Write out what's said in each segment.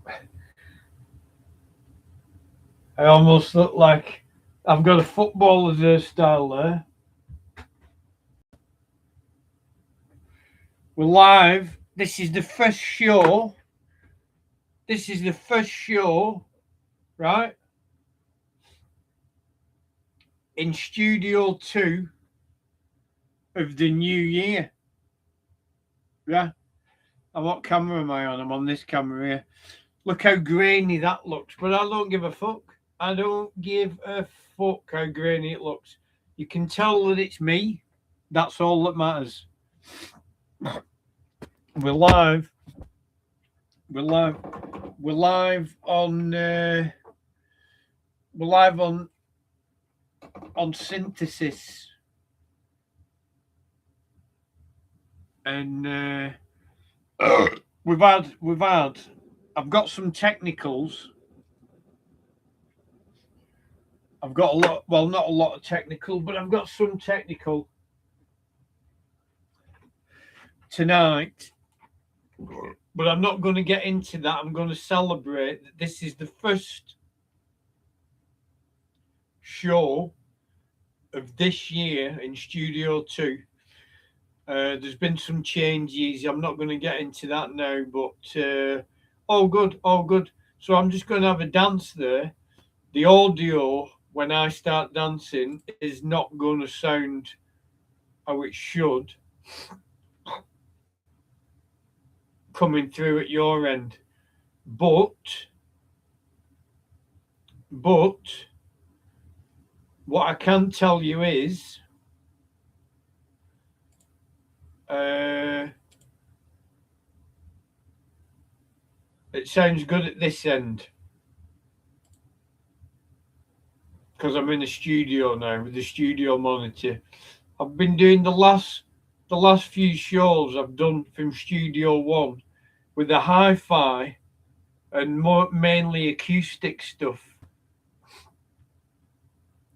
I almost look like I've got a footballer's hairstyle there. We're live. This is the first show. This is the first show, right? In Studio 2 of the new year. Yeah. And what camera am I on? I'm on this camera here. Look how grainy that looks, but I don't give a fuck. I don't give a fuck how grainy it looks. You can tell that it's me. That's all that matters. We're live. We're live. We're live on. We're live on synthesis, and we've had. I've got some technicals. I've got a lot. Well, not a lot of technical, but I've got some technical tonight. But I'm not going to get into that. I'm going to celebrate that this is the first show of this year in Studio 2. There's been some changes. I'm not going to get into that now, but all good, all good. So I'm just going to have a dance there. The audio, when I start dancing, is not going to sound how it should coming through at your end. But what I can tell you is it sounds good at this end because I'm in the studio now with the studio monitor. I've been doing the last few shows I've done from Studio One with the hi-fi and mainly acoustic stuff.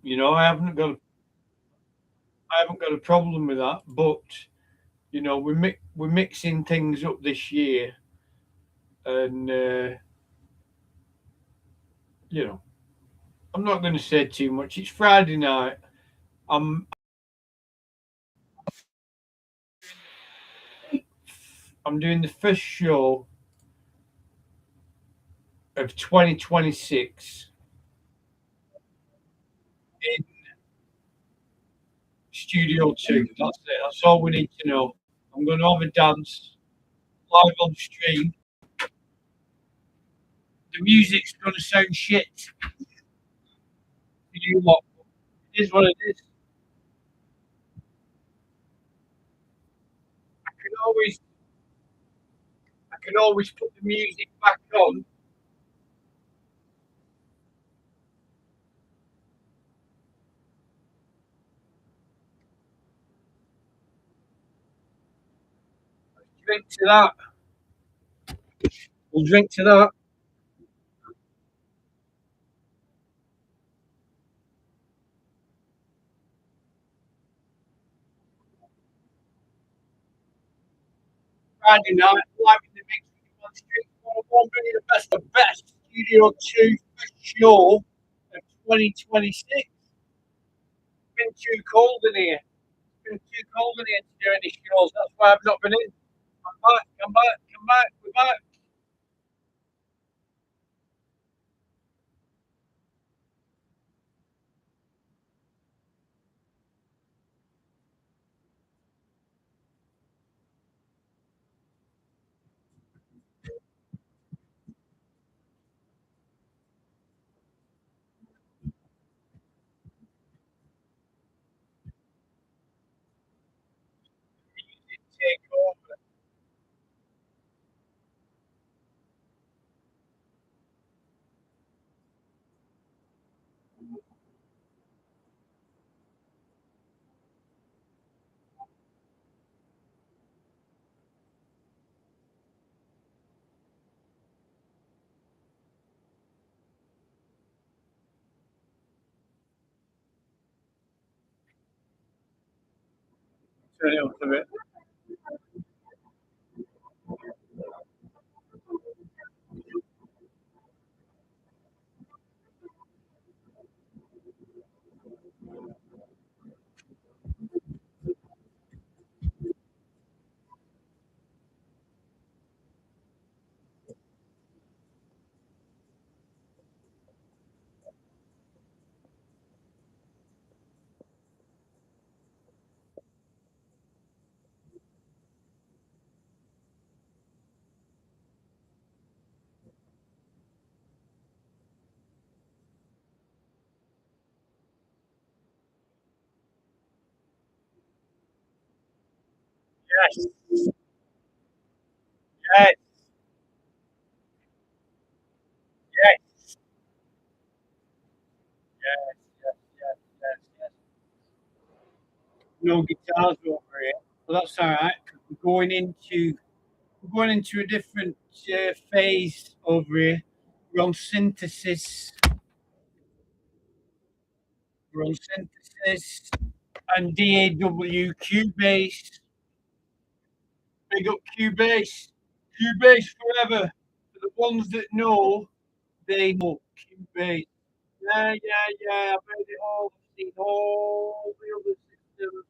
You know, I haven't got a problem with that, but you know, we're mixing things up this year, and you know, I'm not going to say too much. It's Friday night. I'm I'm doing the first show of 2026 in Studio 2. That's it. That's all we need to know. I'm going to have a dance live on stream. The music's going to sound shit to you lot. It is what it is. I can always I can always put the music back on. Drink to that. We'll drink to that. Friday night, live in the mix on Street 101, bringing the best of best. Studio 2 first show of 2026. It's been too cold in here. It's been too cold in here to do any shows. That's why I've not been in. Come back, come back, come back, we're back. Take over. Turn it up a bit. Yes, yes, yes, yes, yes, yes, yes, yes. No guitars over here, but that's all right. 'Cause we're going into a different phase over here. We're on synthesis. We're on synthesis and DAW Cubase. Big up Cubase. Cubase forever. For the ones that know, they know Cubase. Yeah, yeah, yeah. I've heard it all. I've seen all the other systems.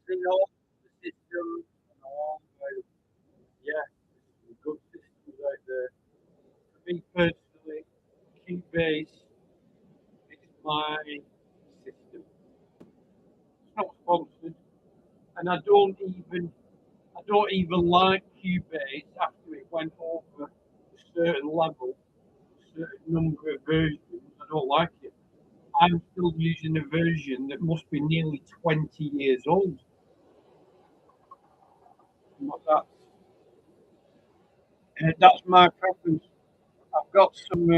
Seen all the systems. And all the, yeah, some good systems out there. For me personally, Cubase is my system. It's not sponsored, and I don't even like Cubase after it went over a certain level, a certain number of versions. I don't like it. I'm still using a version that must be nearly 20 years old. That's my preference. I've got some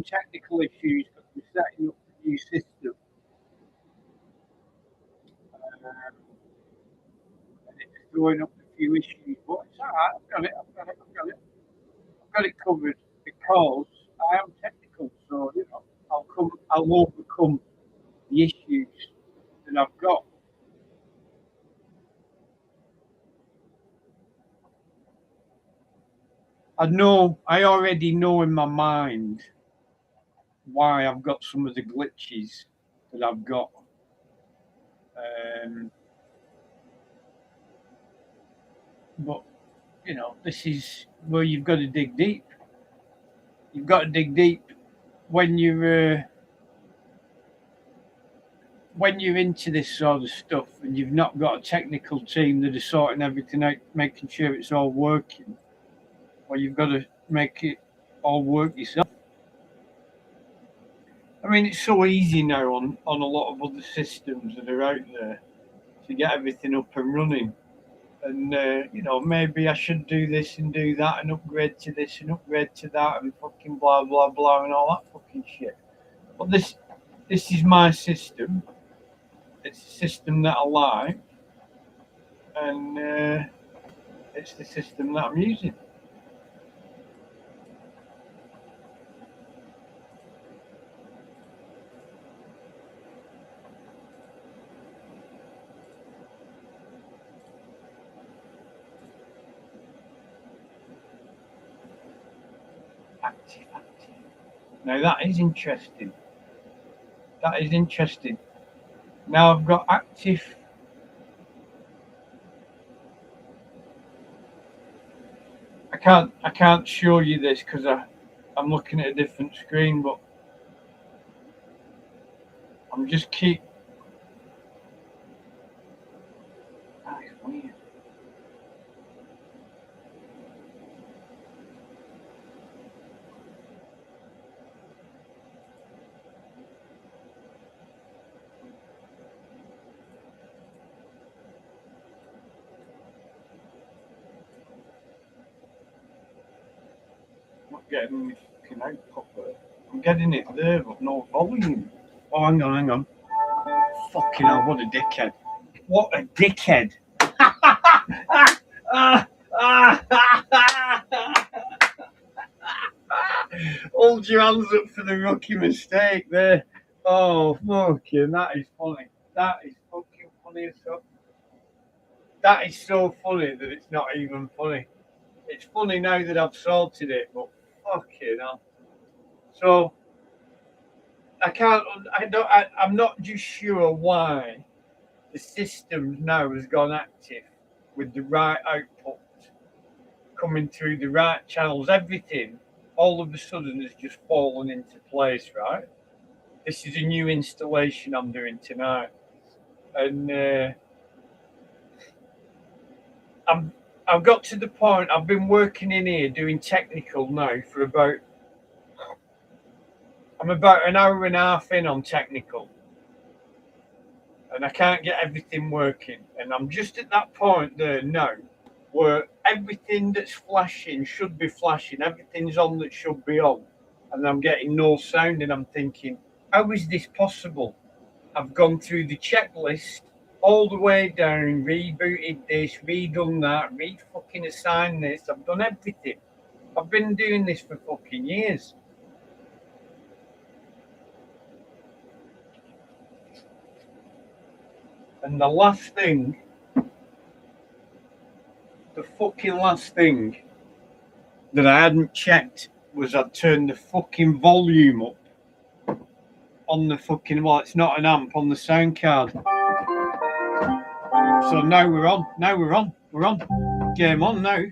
technical issues because we're setting up a new system, and it's throwing up a few issues. But it's all right. I've got it. I've got it covered because I am technical. So I'll overcome the issues that I've got. I already know in my mind why I've got some of the glitches that I've got. Um, but this is where you've got to dig deep. You've got to dig deep when you're into this sort of stuff and you've not got a technical team that is sorting everything out, making sure it's all working. Well, you've got to make it all work yourself. I mean, it's so easy now on a lot of other systems that are out there to get everything up and running. And maybe I should do this and do that and upgrade to this and upgrade to that and fucking blah blah blah and all that fucking shit. But this is my system. It's a system that I like, and it's the system that I'm using. Active, active. Now that is interesting. That is interesting. Now I've got active. I can't show you this because I'm looking at a different screen, but I'm just keep. That is weird. I'm not getting any fucking output there. I'm getting it there, but no volume. Oh, hang on. Fucking hell, what a dickhead. What a dickhead. Hold your hands up for the rookie mistake there. Oh, fucking, that is funny. That is fucking funny as fuck. That is so funny that it's not even funny. It's funny now that I've sorted it, but fucking hell. So I can't. I don't. I'm not just sure why the system now has gone active with the right output coming through the right channels. Everything all of a sudden has just fallen into place. Right. This is a new installation I'm doing tonight, and I've got to the point. I've been working in here doing technical now for I'm about an hour and a half in on technical, and I can't get everything working. And I'm just at that point there now where everything that's flashing should be flashing, everything's on that should be on, and I'm getting no sound. And I'm thinking, how is this possible? I've gone through the checklist all the way down, rebooted this, redone that, fucking assigned this. I've done everything. I've been doing this for fucking years. And the fucking last thing that I hadn't checked was I'd turned the fucking volume up on the fucking, well, it's not an amp, on the sound card. So now we're on. We're on. Game on now.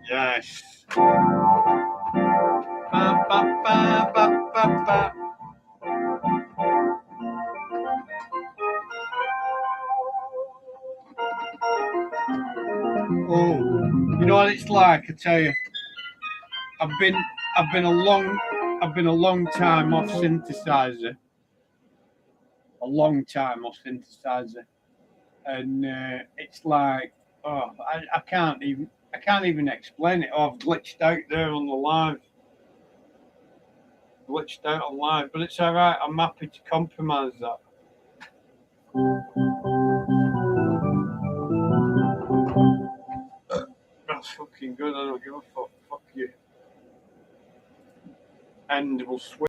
Yes. Ba, ba, ba, ba, ba, ba. Oh, you know what it's like, I tell you. I've been a long time off synthesizer. A long time off synthesizer. And it's like, oh, I can't even explain it. Oh, I've glitched out there on the live. Glitched out on live, but it's all right. I'm happy to compromise that. That's fucking good. I don't give a fuck. Fuck you. And we'll switch.